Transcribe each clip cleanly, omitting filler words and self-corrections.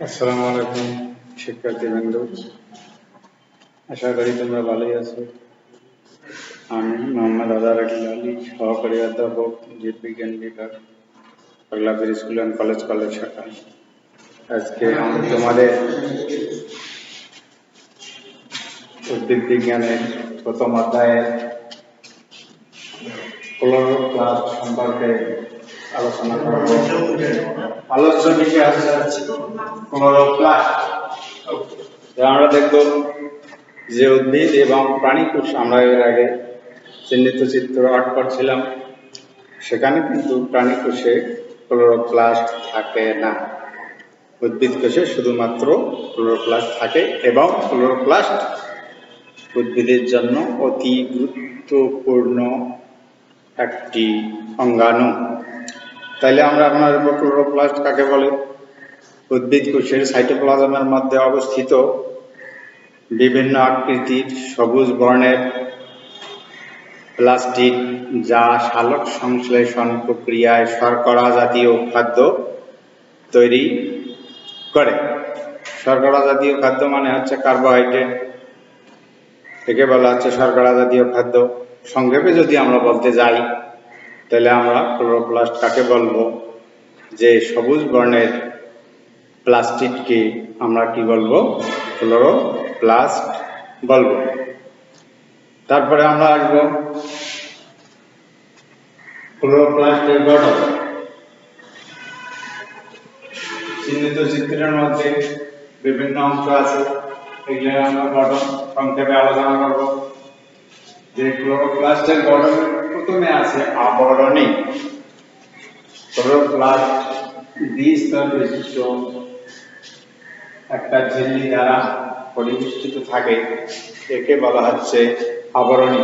আসসালামু আলাইকুম শিক্ষার্থীবৃন্দ, আশা করি তোমরা ভালোই আছো। আমি মোহাম্মদ আজহার আলী, সহকারী অধ্যাপক, জীববিজ্ঞান বিভাগ, পাগলাপীর স্কুল অ্যান্ড কলেজ শাখা। আজকে আমি তোমাদের উদ্ভিদ বিজ্ঞানের প্রথম অধ্যায়ের ক্লোরোপ্লাস্ট সম্পর্কে আলোচনা করব। আলোচ্য বিষয় আছে ক্লোরোপ্লাস্ট। আমরা দেখব যে উদ্ভিদ এবং প্রাণী কোষ আমরা এর আগে চিহ্নিত চিত্র 8 করছিলাম, সেখানে কিন্তু প্রাণী কোষে ক্লোরোপ্লাস্ট থাকে না। উদ্ভিদ কোষে শুধুমাত্র ক্লোরোপ্লাস্ট থাকে এবং ক্লোরোপ্লাস্ট উদ্ভিদের জন্য অতি গুরুত্বপূর্ণ একটি অঙ্গাণু। তাইলে আমরা আপনার ক্লোরোপ্লাস্ট কাকে বলে? উদ্ভিদ কোষের সাইটোপ্লাজমের মধ্যে অবস্থিত বিভিন্ন আকৃতির সবুজ বর্ণের প্লাস্টিড, যা সালোক সংশ্লেষণ প্রক্রিয়ায় শর্করা জাতীয় খাদ্য তৈরি করে। শর্করা জাতীয় খাদ্য মানে হচ্ছে কার্বোহাইড্রেট, একে বলা হচ্ছে শর্করা জাতীয় খাদ্য। সংক্ষেপে যদি আমরা বলতে যাই, তাহলে আমরা ক্লোরোপ্লাস্ট কাকে বলবো? যে সবুজ বর্ণের প্লাস্টিডকে আমরা কি বলবো? ক্লোরোপ্লাস্ট বলবো। তারপরে আমরা আসবো ক্লোরোপ্লাস্টের গঠন। চিহ্নিত চিত্রের মধ্যে বিভিন্ন অংশ আছে, এগুলো আমরা গঠন সংক্ষেপে আলোচনা করব। যে ক্লোরোপ্লাস্টের গঠন প্রথমে আছে আবরণী। ক্লোরোপ্লাস্ট দ্বিস্তর বিশিষ্ট একটা ঝিল্লি দ্বারা পরিবেষ্টিত থাকে, একে বলা হচ্ছে আবরণী।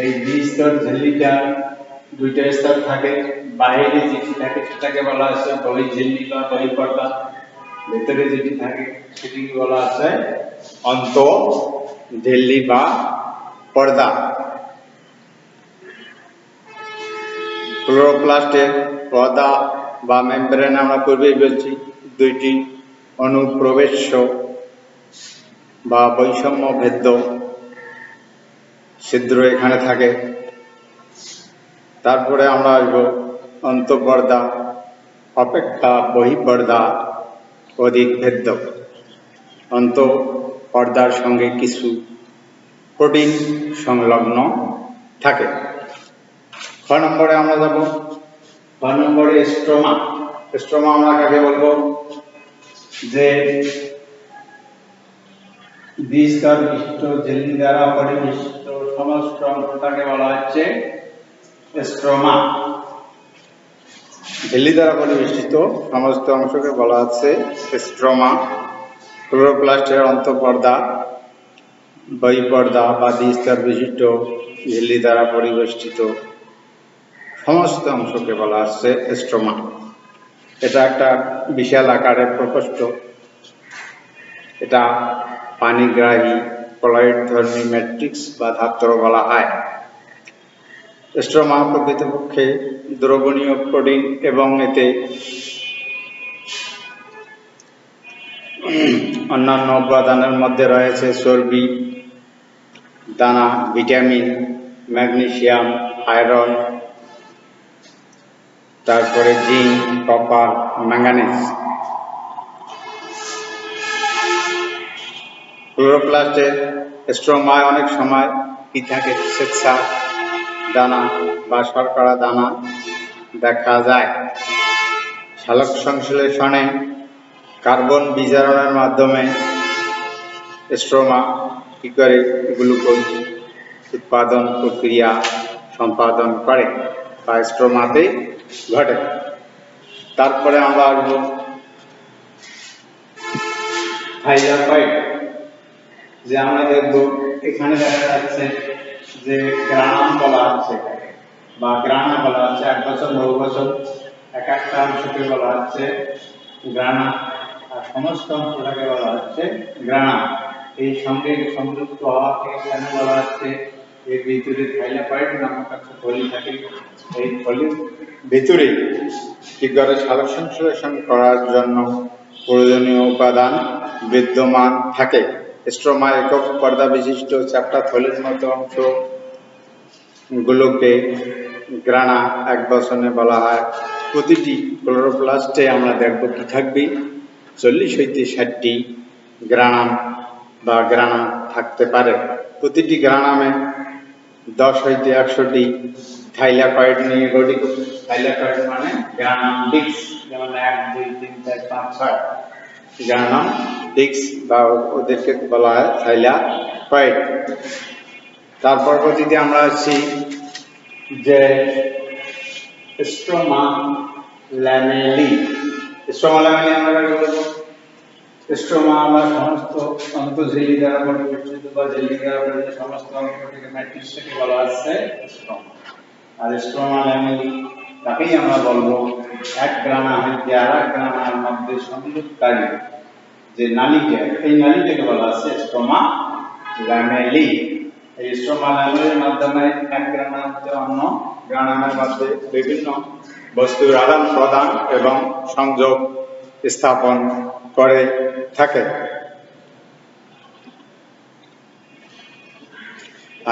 এই দ্বিস্তর ঝিল্লিটা দুইটা স্তর থাকে, বাইরে যেটি থাকে সেটাকে বলা হচ্ছে বহির্ঝিল্লি বা বহিঃপর্দা, ভেতরে যেটি থাকে সেটিকে বলা হচ্ছে অন্তঃঝিল্লি বা পর্দা। ক্লোরোপ্লাস্টের পর্দা বা মেমব্রেন আমরা পূর্বেই বলছি, দুইটি অনুপ্রবেশ্য বা বৈষম্য ভেদ্য ছিদ্র এখানে থাকে। তারপরে আমরা আসবো অন্তঃপর্দা অপেক্ষা বহিঃপর্দা অধিক ভেদ্য। অন্তঃপর্দার সঙ্গে কিছু প্রোটিন সংলগ্ন থাকে। খ নম্বরে আমরা যাব, খ নম্বরে স্ট্রোমা। স্ট্রোমা আমরা কাকে বলবো? যে দ্বিস্তর বিশিষ্ট ঝিল্লি দ্বারা পরিবেষ্টিত সমস্ত অংশটাকে বলা হচ্ছে স্ট্রোমা। ঝিল্লি দ্বারা পরিবেষ্টিত সমস্ত অংশকে বলা হচ্ছে স্ট্রোমা। ক্লোরোপ্লাস্টের অন্তঃপর্দা বহিঃপর্দা বা দ্বিস্তর বিশিষ্ট ঝিল্লি দ্বারা পরিবেষ্টিত সমস্ত অংশকে বলা হচ্ছে স্ট্রোমা। এটা একটা বিশাল আকারের প্রকোষ্ঠ। এটা পানিগ্রাহী কলয়েড ধর্মী ম্যাট্রিক্স বা ধাত্র বলা হয়। স্ট্রোমা প্রকৃতপক্ষে দ্রবণীয় প্রোটিন এবং এতে অন্যান্য উপাদানের মধ্যে রয়েছে চর্বি, দানা, ভিটামিন, ম্যাগনেসিয়াম, আয়রন, তারপরে জিঙ্ক, কপার, ম্যাঙ্গানিজ। ক্লোরোপ্লাস্টের স্ট্রোমায় অনেক সময় কি থাকে? স্বেচ্ছা দানা বা শর্করা দানা দেখা যায়। সালোক সংশ্লেষণে কার্বন বিজারণের মাধ্যমে স্ট্রোমা কি করে? গ্লুকোজ উৎপাদন প্রক্রিয়া সম্পাদন করে বা স্ট্রোমাতে ঘটে। তারপরে আমরা আসবো থাইলাকয়েড। যে আমরা দেখবো এখানে দেখা যাচ্ছে যে গ্রানাম বলা হচ্ছে বা গ্রানা বলা হচ্ছে, এক বছর বহু বছর এক একটা অংশকে বলা হচ্ছে গ্রানা, আর সমস্ত অংশটাকে বলা হচ্ছে গ্রানা। এই সঙ্গে সংযুক্ত হওয়াকে কেন বলা হচ্ছে? এর ভিতরে থাইলাকয়েড নামক একটা থলি থাকে। এই থলির ভিতরে কি করে সালোক সংশ্লেষণ করার জন্য প্রয়োজনীয় উপাদান বিদ্যমান থাকে। স্ট্রোমা একক পর্দা বিশিষ্ট চ্যাপ্টা থলির মতো অংশ গুলোকে গ্রানা এক বচনে বলা হয়। প্রতিটি ক্লোরোপ্লাস্টে আমরা দেখব কি থাকবে, 40 হইতে 60টি গ্রানাম বা গ্রানা থাকতে পারে। প্রতিটি গ্রানামে 10 হইতে 100টি থাইলাকয়েড নিয়ে গঠিত। থাইলাকয়েড মানে গ্রানাম ডিস্ক, যেমন 1 2 3 4 5 6 গ্রানাম ডিস্ক বা ওদেরকে বলা হয় থাইলাকয়েড। তার পরবর্তীতে আমরা আসছি যে স্ট্রোমা ল্যামেলি। স্ট্রোমা ল্যামেলি আমরা বলবো, স্ট্রোমা আমরা সমস্ত অন্তঃঝিল্লি দ্বারা পরিবেষ্টিত বা ঝিল্লি দ্বারা পরিবেষ্টিত সমস্ত অঙ্গটিকে ম্যাট্রিক্সটাকে বলা হচ্ছে স্ট্রোমা। আর স্ট্রোমা ল্যামেলি তাকেই আমরা বলবো এক গ্রানা হইতে আরেক গ্রানার মধ্যে সংযোগকারী যে নালীটা, এই নালীটাকে বলা হচ্ছে স্ট্রোমা ল্যামেলি। এই স্ট্রোমা ল্যামেলির মাধ্যমে এক গ্রানা হতে অন্য গ্রানামের মধ্যে বিভিন্ন বস্তুর আদান প্রদান এবং সংযোগ স্থাপন করে থাকে।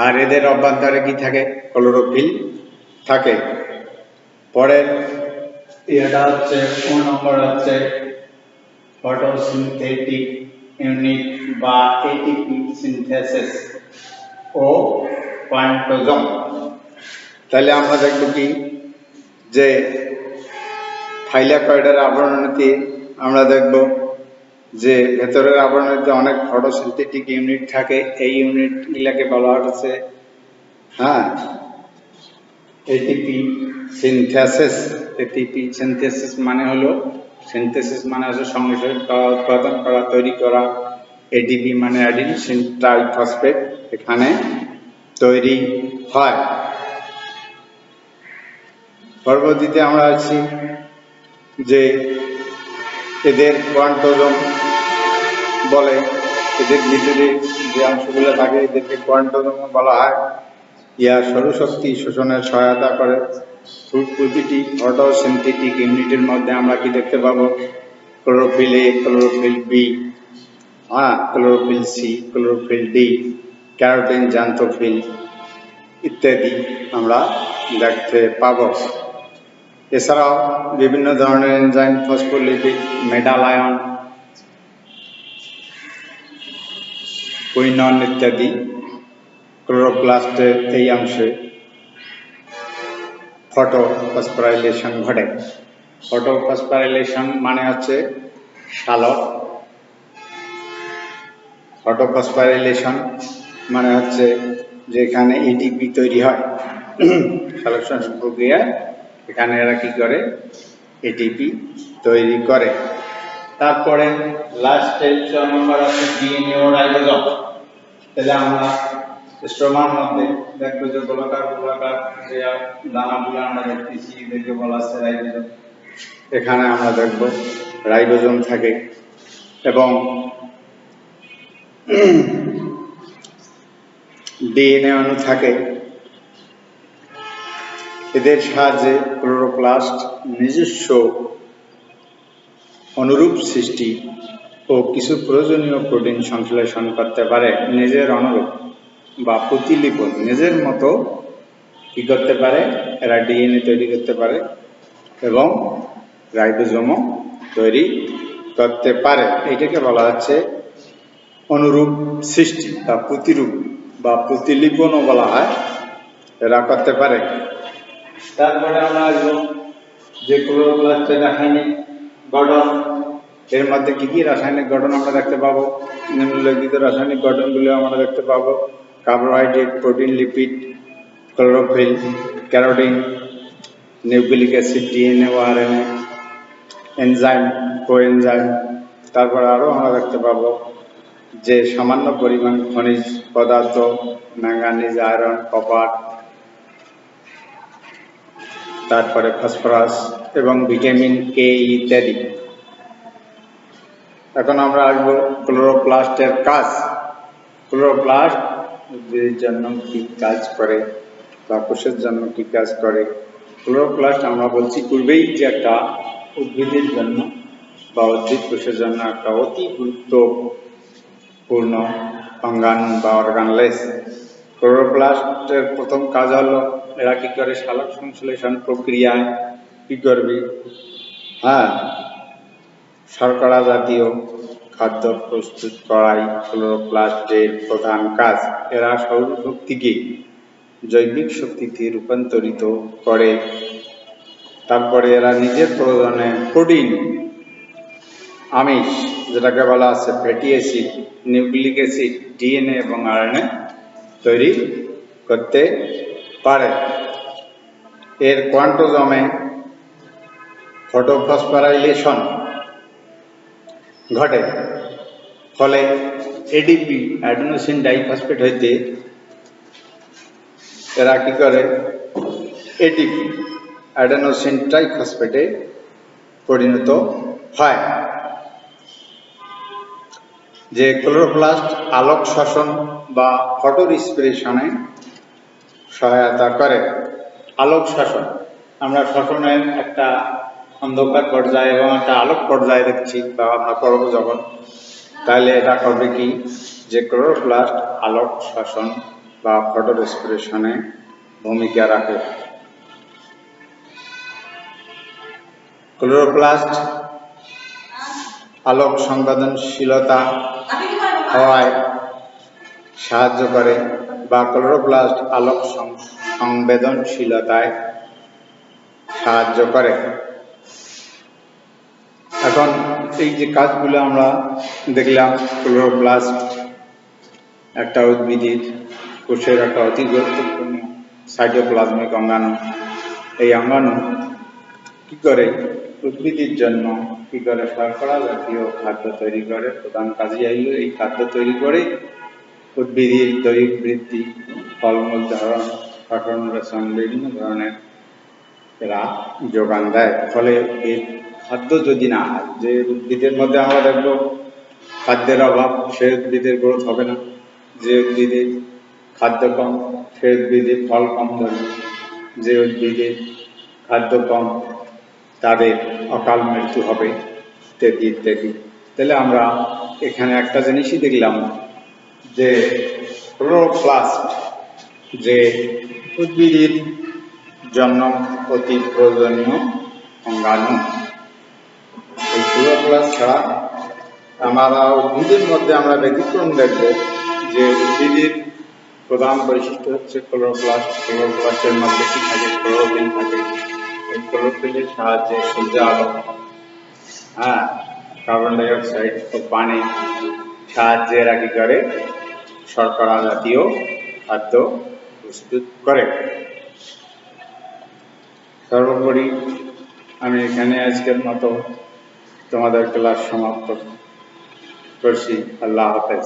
আর এদের অভ্যন্তরে কি থাকে? ক্লোরোফিল থাকে। পরের এটা হচ্ছে 1 নম্বর হচ্ছে ফটোসিনথেটিক ইউনিট বা এটিপি সিনথেসিস ও প্লান্টোজোম। তাহলে আমরা দেখব কি যে থাইলাকয়েডের আবরণীতে আমরা দেখব যে ভেতরের আবরণীতে অনেক ফটোসিনথেটিক ইউনিট থাকে। এই ইউনিট গুলাকে বলা হচ্ছে এটিপি সিনথেসিস। এটিপি সিনথেসিস মানে হলো, সিনথেসিস মানে হচ্ছে সংশ্লেষণ করা, উৎপাদন করা, তৈরি করা। এটিপি মানে অ্যাডিনিন ট্রাইফসফেট এখানে তৈরি হয়। পরবর্তীতে আমরা আছি যে এদের কোয়ান্টোজোম বলে। এদের ভিতরে যে অংশগুলো থাকে এদেরকে কোয়ান্টোজোম বলা হয়। ইহা সৌরশক্তি শোষণের সহায়তা করে। প্রতিটি ফটোসিনথেটিক ইউনিটের মধ্যে আমরা কি দেখতে পাবো? Chlorophyll A, chlorophyll B, chlorophyll C, chlorophyll D, carotene, xanthophyll ইত্যাদি আমরা দেখতে পাবো। এছাড়াও বিভিন্ন ধরনের enzyme, phospholipid, metal ion, quinone ইত্যাদি ক্লোরোপ্লাস্টের এই অংশে ফটোফসফোরাইলেশন ঘটে। ফটোফসফোরাইলেশন মানে হচ্ছে সালোক। ফটোফসফোরাইলেশন মানে হচ্ছে যেখানে এটিপি তৈরি হয় সালোক সংশ্লেষণ প্রক্রিয়ায়, এখানে এরা কি করে? এটিপি তৈরি করে। তারপরে লাস্ট 4 নম্বর আছে ডিএনএ ও রাইবোজোম। তাহলে আমরা স্ট্রোমার মধ্যে দেখবো যে গোলাকার গোলাকার যে দানাগুলো আমরা দেখতেছি এদেরকে বলা আছে রাইবোজোম। এখানে আমরা দেখব রাইবোজোম থাকে এবং ডিএনএ অণু থাকে। এদের সাহায্যে ক্লোরোপ্লাস্ট নিজস্ব অনুরূপ সৃষ্টি ও কিছু প্রয়োজনীয় প্রোটিন সংশ্লেষণ করতে পারে। নিজের অনুরূপ বা প্রতিলিপন, নিজের মতো কি করতে পারে? এরা ডিএনএ তৈরি করতে পারে এবং রাইবোজোমও তৈরি করতে পারে। এটাকে বলা হচ্ছে অনুরূপ সৃষ্টি বা প্রতিরূপ বা প্রতিলিপনও বলা হয়, এরা করতে পারে। তারপরে আমরা আসবো যে ক্লোরোপ্লাস্টের রাসায়নিক গঠন। এর মধ্যে কি কি রাসায়নিক গঠন আমরা দেখতে পাবো? নিম্নলিখিত রাসায়নিক গঠনগুলো আমরা দেখতে পাবো: carbohydrate, protein, lipid, chlorophyll, carotene, nucleic acid, DNA ও আরএনএ, এনজাইম, কোএনজাইম। তারপর আরো আমরা দেখতে পাবো যে সামান্য পরিমাণ খনিজ পদার্থ, ম্যাঙ্গানিজ, আয়রন, কপার, তারপরে ফসফরাস এবং ভিটামিন কে ইত্যাদি। এখন আমরা আসবো ক্লোরোপ্লাস্টের কাজ। ক্লোরোপ্লাস্ট উদ্ভিদের জন্য কি কাজ করে বা কোষের জন্য কি কাজ করে? ক্লোরোপ্লাস্ট আমরা বলছি পূর্বেই যে একটা উদ্ভিদের জন্য বা উদ্ভিদ কোষের জন্য একটা অতি গুরুত্বপূর্ণ অঙ্গাণু বা অর্গানলেস। ক্লোরোপ্লাস্টের প্রথম কাজ হলো এরা কি করে সালোক সংশ্লেষণ প্রক্রিয়ায় কি করবে, শর্করা জাতীয় খাদ্য প্রস্তুত করাই ক্লোরোপ্লাস্টের প্রধান কাজ। এরা সৌরশক্তিকে জৈবিক শক্তিতে রূপান্তরিত করে, তারপরে এরা নিজের প্রয়োজনে প্রোটিন, আমিষ যেটাকে বলা আছে fatty acid, nucleic acid, DNA এবং আরএনএ তৈরি করতে পারে। এর কোয়ান্টোজমে ফটোফসফোরাইলেশন ঘটে, ফলে এডিপি অ্যাডিনোসিন ডাইফসফেট হইতে এরা কি করে এটিপি অ্যাডেনোসিন ট্রাইফসফেটে পরিণত হয়। যে ক্লোরোপ্লাস্ট আলোক শোষণ বা ফটো রেসপিরেশনে সহায়তা করে। আলোক শোষণ, আমরা শোষণের একটা অন্ধকার পর্যায়ে এবং একটা আলোক পর্যায়ে দেখছি বা আমরা পড়ব যখন, তাহলে এটা করবে কি যে ক্লোরোপ্লাস্ট আলোক শোষণ বা ফটো রেসপিরেশনে ভূমিকা রাখে। ক্লোরোপ্লাস্ট আলোক সংবেদনশীলতা হওয়ায় সাহায্য করে বা ক্লোরোপ্লাস্ট আলোক সংবেদনশীলতায় সাহায্য করে। এখন এই যে কাজগুলো আমরা দেখলাম, ক্লোরোপ্লাস্ট একটা উদ্ভিদের কোষের একটা অতি গুরুত্বপূর্ণ সাইটোপ্লাজমিক অঙ্গাণু। এই অঙ্গাণু কি করে উদ্ভিদের জন্য কি করে শর্করা জাতীয় খাদ্য তৈরি করে, প্রধান কাজই হইল এই খাদ্য তৈরি করে উদ্ভিদের দৈহিক বৃদ্ধি, ফলমূল ধারণ, গঠন রেশন বিভিন্ন ধরনের এরা যোগান দেয়। ফলে এই খাদ্য যদি না হয়, যে উদ্ভিদের মধ্যে আমরা দেখব খাদ্যের অভাব, সে উদ্ভিদের গ্রোথ হবে না। যে উদ্ভিদে খাদ্য কম, সে উদ্ভিদে ফল কম ধরবে। যে উদ্ভিদে খাদ্য কম, তাদের অকাল মৃত্যু হবে, ইত্যাদি ইত্যাদি। তাহলে আমরা এখানে একটা জিনিসই দেখলাম যে ক্লোরোপ্লাস্ট যে উদ্ভিদের জন্য অতি প্রয়োজনীয় অঙ্গাণু। এই ক্লোরোপ্লাস্ট ছাড়া আমরা উদ্ভিদের মধ্যে আমরা ব্যতিক্রম দেখব যে উদ্ভিদের প্রধান বৈশিষ্ট্য হচ্ছে ক্লোরোপ্লাস্ট। ক্লোরোপ্লাস্টের মধ্যে কি থাকে, ক্লোরোফিল থাকে। এই ক্লোরোফিলের সাহায্যে সূর্য আলো, কার্বন ডাই অক্সাইড ও পানি সাহায্যে এরা কি করে শর্করা জাতীয় খাদ্য প্রস্তুত করে। সর্বোপরি আমি এখানে আজকের মতো তোমাদের ক্লাস সমাপ্ত করছি। আল্লাহ হাফেজ।